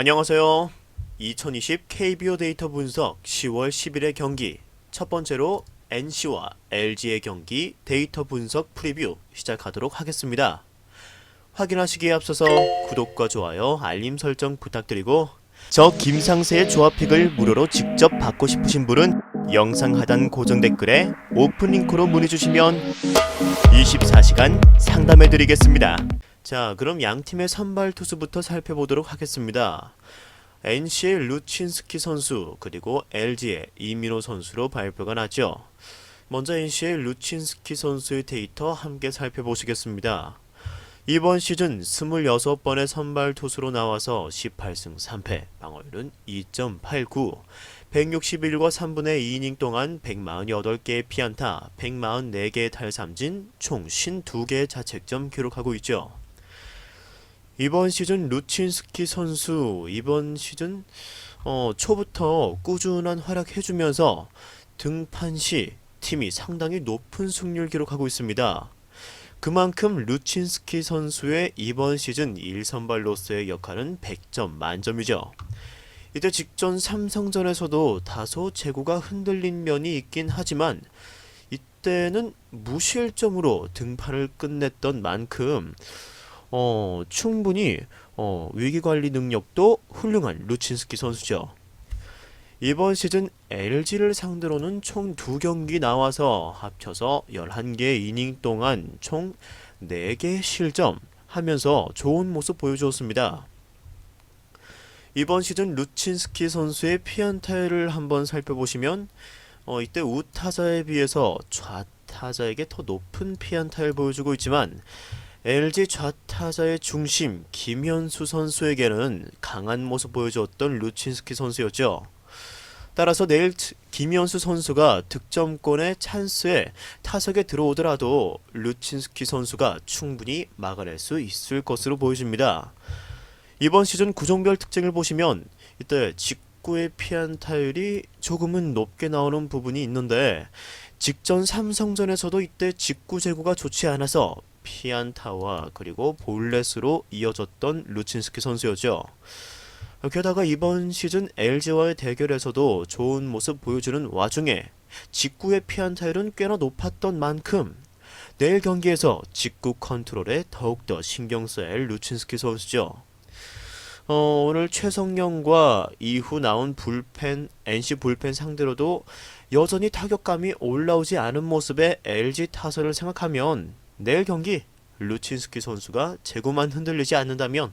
안녕하세요. 2020 KBO 데이터 분석 10월 10일의 경기 첫 번째로 NC와 LG의 경기 데이터 분석 프리뷰 시작하도록 하겠습니다. 확인하시기에 앞서서 구독과 좋아요, 알림 설정 부탁드리고 저 김상세의 조합픽을 무료로 직접 받고 싶으신 분은 영상 하단 고정 댓글에 오픈 링크로 문의 주시면 24시간 상담해드리겠습니다. 자, 그럼 양팀의 선발 투수부터 살펴보도록 하겠습니다. NC의 루친스키 선수 그리고 LG의 이민호 선수로 발표가 났죠. 먼저 NC의 루친스키 선수의 데이터 함께 살펴보시겠습니다. 이번 시즌 26번의 선발 투수로 나와서 18승 3패, 방어율은 2.89, 161과 3분의 2이닝 동안 148개의 피안타, 144개의 탈삼진, 총 52개의 자책점 기록하고 있죠. 이번 시즌 루친스키 선수 이번 시즌 초부터 꾸준한 활약해주면서 등판 시 팀이 상당히 높은 승률 기록하고 있습니다. 그만큼 루친스키 선수의 이번 시즌 1선발로서의 역할은 100점 만점이죠. 이때 직전 삼성전에서도 다소 제구가 흔들린 면이 있긴 하지만 이때는 무실점으로 등판을 끝냈던 만큼 충분히 위기관리 능력도 훌륭한 루친스키 선수죠. 이번 시즌 LG를 상대로는 총 2경기 나와서 합쳐서 11개 이닝 동안 총 4개 실점 하면서 좋은 모습 보여주었습니다. 이번 시즌 루친스키 선수의 피안타율을 한번 살펴보시면 이때 우타자에 비해서 좌타자에게 더 높은 피안타율 보여주고 있지만 LG 좌타자의 중심 김현수 선수에게는 강한 모습 보여주었던 루친스키 선수였죠. 따라서 내일 김현수 선수가 득점권의 찬스에 타석에 들어오더라도 루친스키 선수가 충분히 막아낼 수 있을 것으로 보여집니다. 이번 시즌 구종별 특징을 보시면 이때 직구의 피안타율이 조금은 높게 나오는 부분이 있는데 직전 삼성전에서도 이때 직구 제구가 좋지 않아서 피안타와 그리고 볼넷으로 이어졌던 루친스키 선수였죠. 게다가 이번 시즌 LG와의 대결에서도 좋은 모습 보여주는 와중에 직구의 피안타율은 꽤나 높았던 만큼 내일 경기에서 직구 컨트롤에 더욱더 신경 써야 할 루친스키 선수죠. 오늘 최성영과 이후 나온 NC 불펜 상대로도 여전히 타격감이 올라오지 않은 모습의 LG 타선을 생각하면 내일 경기 루친스키 선수가 제구만 흔들리지 않는다면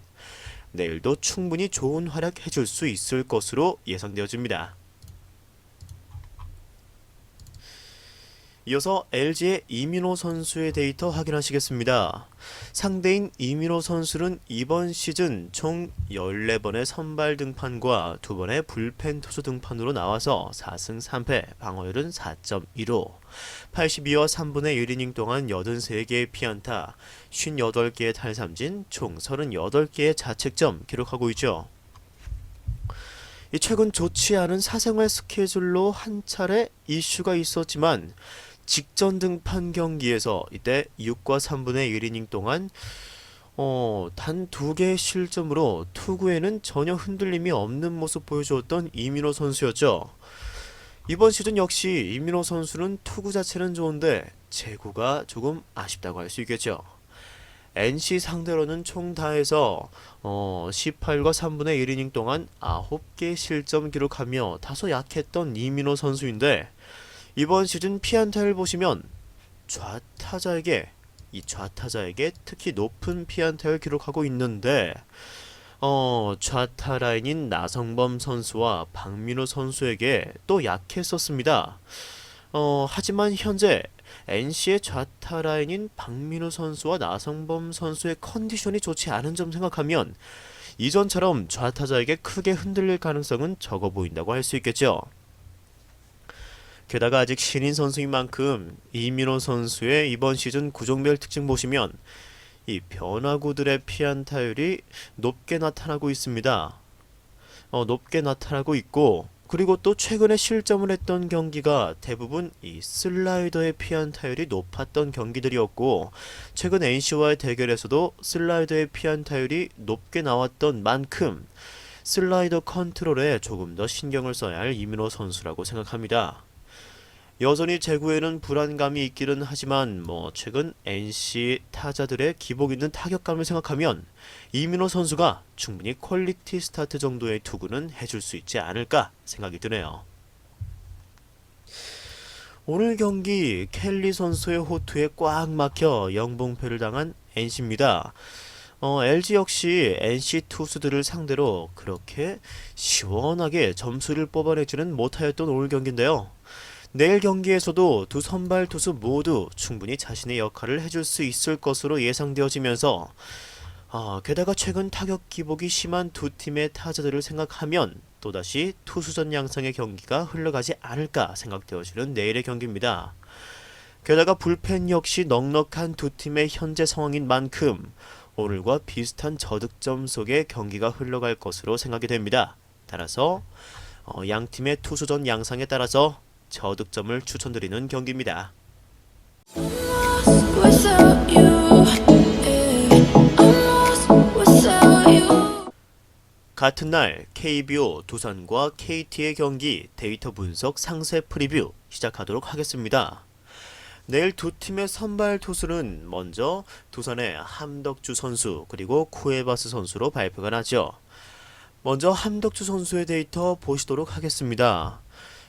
내일도 충분히 좋은 활약 해줄 수 있을 것으로 예상되어집니다. 이어서 LG의 이민호 선수의 데이터 확인하시겠습니다. 상대인 이민호 선수는 이번 시즌 총 14번의 선발 등판과 2번의 불펜 투수 등판으로 나와서 4승 3패, 방어율은 4.15, 82와 3분의 1이닝 동안 83개의 피안타, 58개의 탈삼진, 총 38개의 자책점 기록하고 있죠. 최근 좋지 않은 사생활 스케줄로 한 차례 이슈가 있었지만 직전 등판 경기에서 이때 6과 3분의 1이닝 동안 단 2개의 실점으로 투구에는 전혀 흔들림이 없는 모습 보여주었던 이민호 선수였죠. 이번 시즌 역시 이민호 선수는 투구 자체는 좋은데 제구가 조금 아쉽다고 할 수 있겠죠. NC 상대로는 총 다해서 18과 3분의 1이닝 동안 9개 실점 기록하며 다소 약했던 이민호 선수인데 이번 시즌 피안타를 보시면 좌타자에게 특히 높은 피안타를 기록하고 있는데 좌타 라인인 나성범 선수와 박민호 선수에게 또 약했었습니다. 하지만 현재 NC의 좌타 라인인 박민호 선수와 나성범 선수의 컨디션이 좋지 않은 점 생각하면 이전처럼 좌타자에게 크게 흔들릴 가능성은 적어 보인다고 할 수 있겠죠. 게다가 아직 신인 선수인 만큼 이민호 선수의 이번 시즌 구종별 특징 보시면 이 변화구들의 피안타율이 높게 나타나고 있습니다. 높게 나타나고 있고 그리고 또 최근에 실점을 했던 경기가 대부분 이 슬라이더의 피안타율이 높았던 경기들이었고 최근 NC와의 대결에서도 슬라이더의 피안타율이 높게 나왔던 만큼 슬라이더 컨트롤에 조금 더 신경을 써야 할 이민호 선수라고 생각합니다. 여전히 제구에는 불안감이 있기는 하지만 최근 NC 타자들의 기복 있는 타격감을 생각하면 이민호 선수가 충분히 퀄리티 스타트 정도의 투구는 해줄 수 있지 않을까 생각이 드네요. 오늘 경기 켈리 선수의 호투에 꽉 막혀 영봉패를 당한 NC입니다. LG 역시 NC 투수들을 상대로 그렇게 시원하게 점수를 뽑아내지는 못하였던 오늘 경기인데요. 내일 경기에서도 두 선발 투수 모두 충분히 자신의 역할을 해줄 수 있을 것으로 예상되어지면서 게다가 최근 타격 기복이 심한 두 팀의 타자들을 생각하면 또다시 투수전 양상의 경기가 흘러가지 않을까 생각되어지는 내일의 경기입니다. 게다가 불펜 역시 넉넉한 두 팀의 현재 상황인 만큼 오늘과 비슷한 저득점 속의 경기가 흘러갈 것으로 생각이 됩니다. 따라서 양 팀의 투수전 양상에 따라서 저득점을 추천드리는 경기입니다. 같은 날 KBO 두산과 KT의 경기 데이터 분석 상세 프리뷰 시작하도록 하겠습니다. 내일 두 팀의 선발 투수는 먼저 두산의 함덕주 선수 그리고 쿠에바스 선수로 발표가 나죠. 먼저 함덕주 선수의 데이터 보시도록 하겠습니다.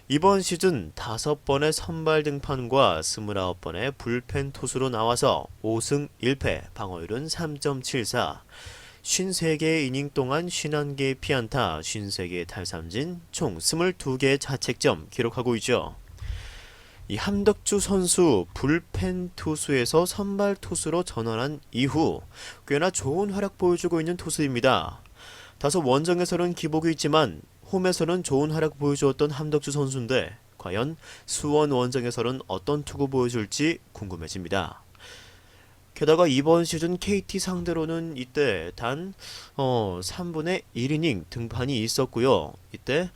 이번 시즌 5번의 선발 등판과 29번의 불펜 투수로 나와서 5승 1패, 방어율은 3.74, 53개의 이닝 동안 51개의 피안타, 53개의 탈삼진, 총 22개의 자책점 기록하고 있죠. 이 함덕주 선수 불펜 투수에서 선발 투수로 전환한 이후 꽤나 좋은 활약 보여주고 있는 투수입니다. 다소 원정에서는 기복이 있지만 홈에서는 좋은 활약 보여주었던 함덕주 선수인데 과연 수원 원정에서는 어떤 투구 보여줄지 궁금해집니다. 게다가 이번 시즌 KT 상대로는 이때 단 3분의 1이닝 등판이 있었고요. 이때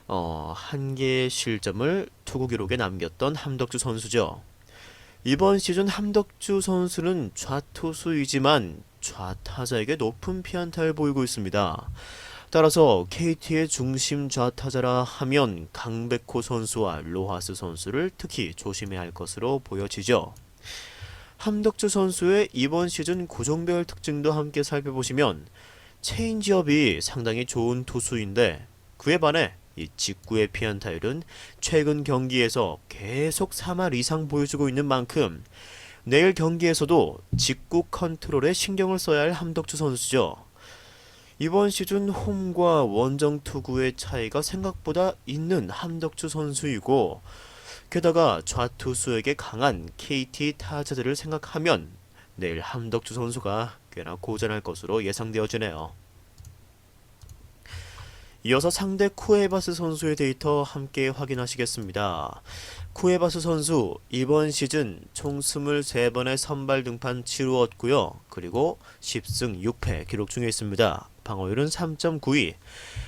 1개의 실점을 투구 기록에 남겼던 함덕주 선수죠. 이번 시즌 함덕주 선수는 좌투수이지만 좌타자에게 높은 피안타를 보이고 있습니다. 따라서 KT의 중심 좌타자라 하면 강백호 선수와 로하스 선수를 특히 조심해야 할 것으로 보여지죠. 함덕주 선수의 이번 시즌 구종별 특징도 함께 살펴보시면 체인지업이 상당히 좋은 투수인데 그에 반해 이 직구의 피안타율은 최근 경기에서 계속 3할 이상 보여주고 있는 만큼 내일 경기에서도 직구 컨트롤에 신경을 써야 할 함덕주 선수죠. 이번 시즌 홈과 원정 투구의 차이가 생각보다 있는 함덕주 선수이고 게다가 좌투수에게 강한 KT 타자들을 생각하면 내일 함덕주 선수가 꽤나 고전할 것으로 예상되어지네요. 이어서 상대 쿠에바스 선수의 데이터 함께 확인하시겠습니다. 쿠에바스 선수 이번 시즌 총 23번의 선발 등판 치루었고요. 그리고 10승 6패 기록 중에 있습니다. 방어율은 3.92,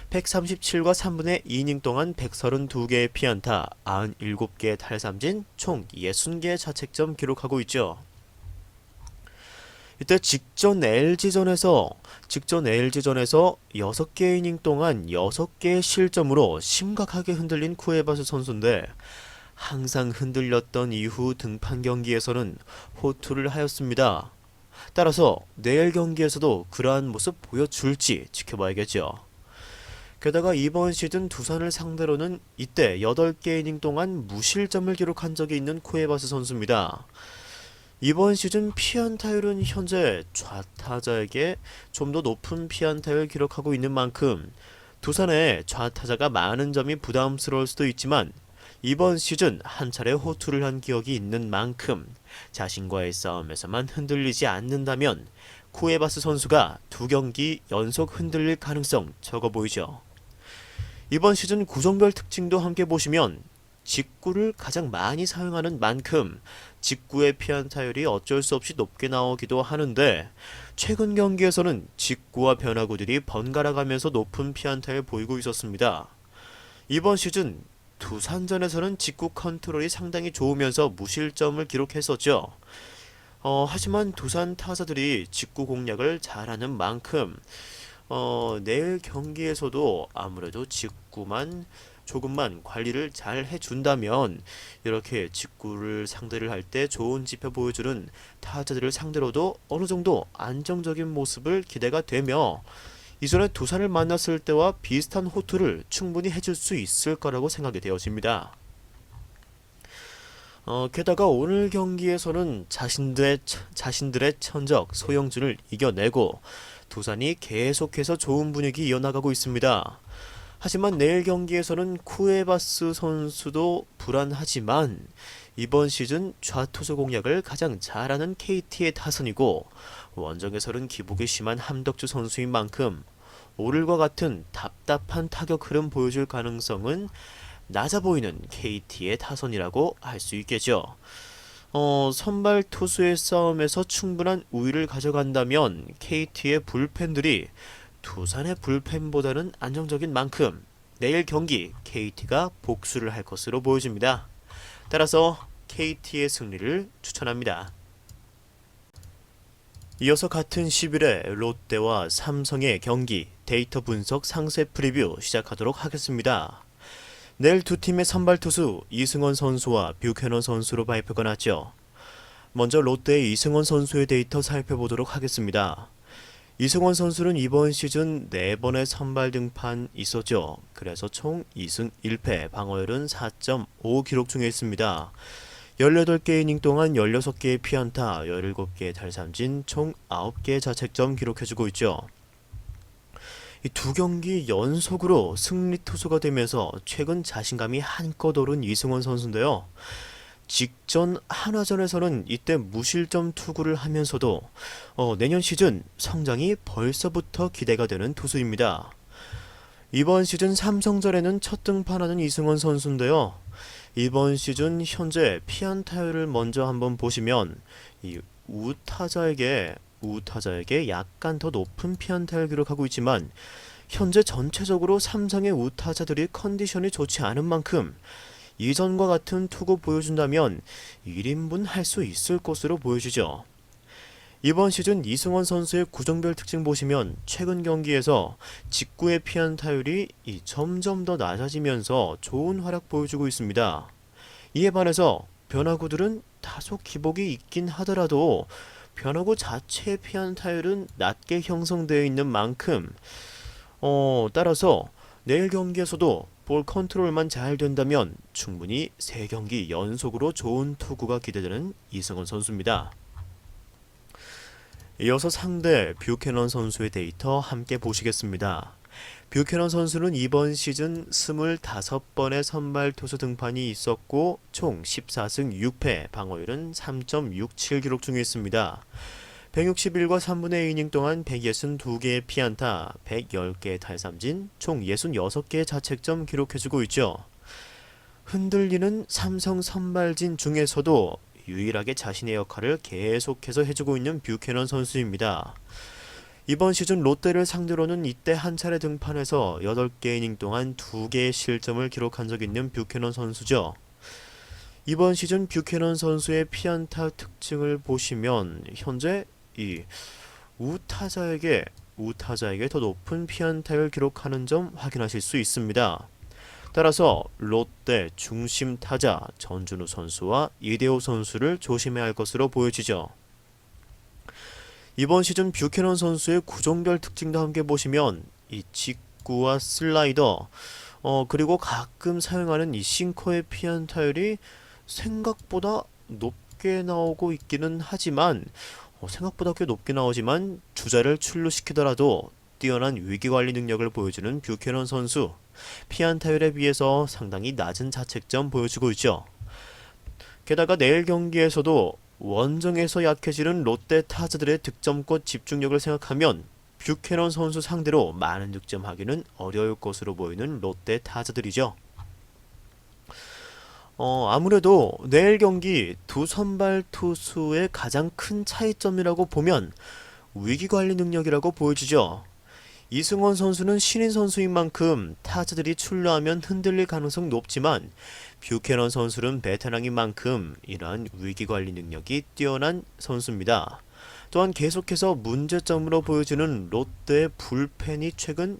137과 3분의 2이닝 동안 132개의 피안타, 97개의 탈삼진, 총 60개의 자책점 기록하고 있죠. 이때 직전 LG전에서 6개 이닝 동안 6개의 실점으로 심각하게 흔들린 쿠에바스 선수인데 항상 흔들렸던 이후 등판 경기에서는 호투를 하였습니다. 따라서 내일 경기에서도 그러한 모습 보여줄지 지켜봐야겠죠. 게다가 이번 시즌 두산을 상대로는 이때 8개 이닝 동안 무실점을 기록한 적이 있는 쿠에바스 선수입니다. 이번 시즌 피안타율은 현재 좌타자에게 좀 더 높은 피안타율을 기록하고 있는 만큼 두산의 좌타자가 많은 점이 부담스러울 수도 있지만 이번 시즌 한 차례 호투를 한 기억이 있는 만큼 자신과의 싸움에서만 흔들리지 않는다면 쿠에바스 선수가 2경기 연속 흔들릴 가능성 적어 보이죠. 이번 시즌 구종별 특징도 함께 보시면 직구를 가장 많이 사용하는 만큼 직구의 피안타율이 어쩔 수 없이 높게 나오기도 하는데 최근 경기에서는 직구와 변화구들이 번갈아 가면서 높은 피안타를 보이고 있었습니다. 이번 시즌 두산전에서는 직구 컨트롤이 상당히 좋으면서 무실점을 기록했었죠. 하지만 두산 타자들이 직구 공략을 잘하는 만큼 내일 경기에서도 아무래도 직구만 조금만 관리를 잘 해준다면 이렇게 직구를 상대를 할 때 좋은 지표 보여주는 타자들을 상대로도 어느 정도 안정적인 모습을 기대가 되며 이전에 두산을 만났을 때와 비슷한 호투를 충분히 해줄 수 있을 거라고 생각이 되어집니다. 게다가 오늘 경기에서는 자신들의 천적 소영준을 이겨내고 두산이 계속해서 좋은 분위기 이어나가고 있습니다. 하지만 내일 경기에서는 쿠에바스 선수도 불안하지만 이번 시즌 좌투수 공략을 가장 잘하는 KT의 타선이고 원정에서는 기복이 심한 함덕주 선수인 만큼 오늘과 같은 답답한 타격 흐름 보여줄 가능성은 낮아 보이는 KT의 타선이라고 할 수 있겠죠. 선발 투수의 싸움에서 충분한 우위를 가져간다면 KT의 불펜들이 두산의 불펜보다는 안정적인 만큼 내일 경기 KT가 복수를 할 것으로 보여집니다. 따라서 KT의 승리를 추천합니다. 이어서 같은 10일에 롯데와 삼성의 경기 데이터 분석 상세 프리뷰 시작하도록 하겠습니다. 내일 두 팀의 선발 투수 이승원 선수와 뷰캐넌 선수로 발표가 났죠. 먼저 롯데의 이승원 선수의 데이터 살펴보도록 하겠습니다. 이승원 선수는 이번 시즌 4번의 선발 등판 있었죠. 그래서 총 2승 1패, 방어율은 4.5 기록 중에 있습니다. 18개 이닝 동안 16개의 피안타, 17개의 탈삼진, 총 9개의 자책점 기록해주고 있죠. 이 두 경기 연속으로 승리 투수가 되면서 최근 자신감이 한껏 오른 이승원 선수인데요. 직전 한화전에서는 이때 무실점 투구를 하면서도 내년 시즌 성장이 벌써부터 기대가 되는 투수입니다. 이번 시즌 삼성전에는 첫 등판하는 이승원 선수인데요. 이번 시즌 현재 피안타율을 먼저 한번 보시면 이 우타자에게 약간 더 높은 피안타를 기록하고 있지만 현재 전체적으로 삼성의 우타자들이 컨디션이 좋지 않은 만큼 이전과 같은 투구 보여준다면 1인분 할 수 있을 것으로 보여지죠. 이번 시즌 이승원 선수의 구종별 특징 보시면 최근 경기에서 직구의 피안타율이 점점 더 낮아지면서 좋은 활약 보여주고 있습니다. 이에 반해서 변화구들은 다소 기복이 있긴 하더라도 변화구 자체의 피안타율은 낮게 형성되어 있는 만큼 따라서 내일 경기에서도 볼 컨트롤만 잘 된다면 충분히 3경기 연속으로 좋은 투구가 기대되는 이승원 선수입니다. 이어서 상대 뷰캐넌 선수의 데이터 함께 보시겠습니다. 뷰캐넌 선수는 이번 시즌 25번의 선발 투수 등판이 있었고 총 14승 6패, 방어율은 3.67 기록 중에 있습니다. 161과 3분의 2이닝 동안 162개의 피안타, 110개의 탈삼진, 총 66개의 자책점 기록해주고 있죠. 흔들리는 삼성 선발진 중에서도 유일하게 자신의 역할을 계속해서 해주고 있는 뷰캐넌 선수입니다. 이번 시즌 롯데를 상대로는 이때 한 차례 등판해서 8개 이닝 동안 2개의 실점을 기록한 적이 있는 뷰캐넌 선수죠. 이번 시즌 뷰캐넌 선수의 피안타 특징을 보시면 현재 이 우타자에게 더 높은 피안타를 기록하는 점 확인하실 수 있습니다. 따라서 롯데 중심 타자 전준우 선수와 이대호 선수를 조심해야 할 것으로 보여지죠. 이번 시즌 뷰캐넌 선수의 구종별 특징도 함께 보시면 이 직구와 슬라이더 그리고 가끔 사용하는 이 싱커의 피안타율이 생각보다 높게 나오고 있기는 하지만 생각보다 꽤 높게 나오지만 주자를 출루시키더라도 뛰어난 위기관리 능력을 보여주는 뷰캐넌 선수, 피안타율에 비해서 상당히 낮은 자책점 보여주고 있죠. 게다가 내일 경기에서도 원정에서 약해지는 롯데 타자들의 득점권 집중력을 생각하면 뷰캐넌 선수 상대로 많은 득점하기는 어려울 것으로 보이는 롯데 타자들이죠. 아무래도 내일 경기 두 선발 투수의 가장 큰 차이점이라고 보면 위기관리 능력이라고 보여지죠. 이승원 선수는 신인 선수인 만큼 타자들이 출루하면 흔들릴 가능성 높지만 뷰캐넌 선수는 베테랑인 만큼 이러한 위기관리 능력이 뛰어난 선수입니다. 또한 계속해서 문제점으로 보여지는 롯데의 불펜이 최근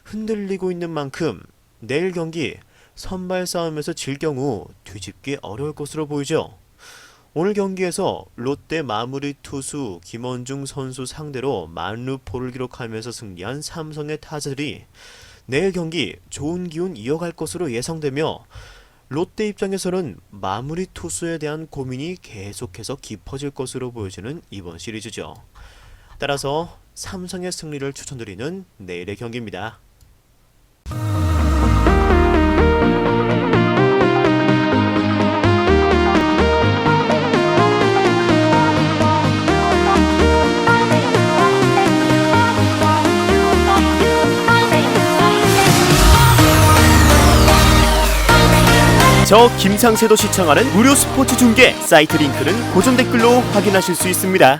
흔들리고 있는 만큼 내일 경기 선발 싸움에서 질 경우 뒤집기 어려울 것으로 보이죠. 오늘 경기에서 롯데 마무리 투수 김원중 선수 상대로 만루포를 기록하면서 승리한 삼성의 타자들이 내일 경기 좋은 기운 이어갈 것으로 예상되며 롯데 입장에서는 마무리 투수에 대한 고민이 계속해서 깊어질 것으로 보여지는 이번 시리즈죠. 따라서 삼성의 승리를 추천드리는 내일의 경기입니다. 저 김상세도 시청하는 무료 스포츠 중계 사이트 링크는 고정 댓글로 확인하실 수 있습니다.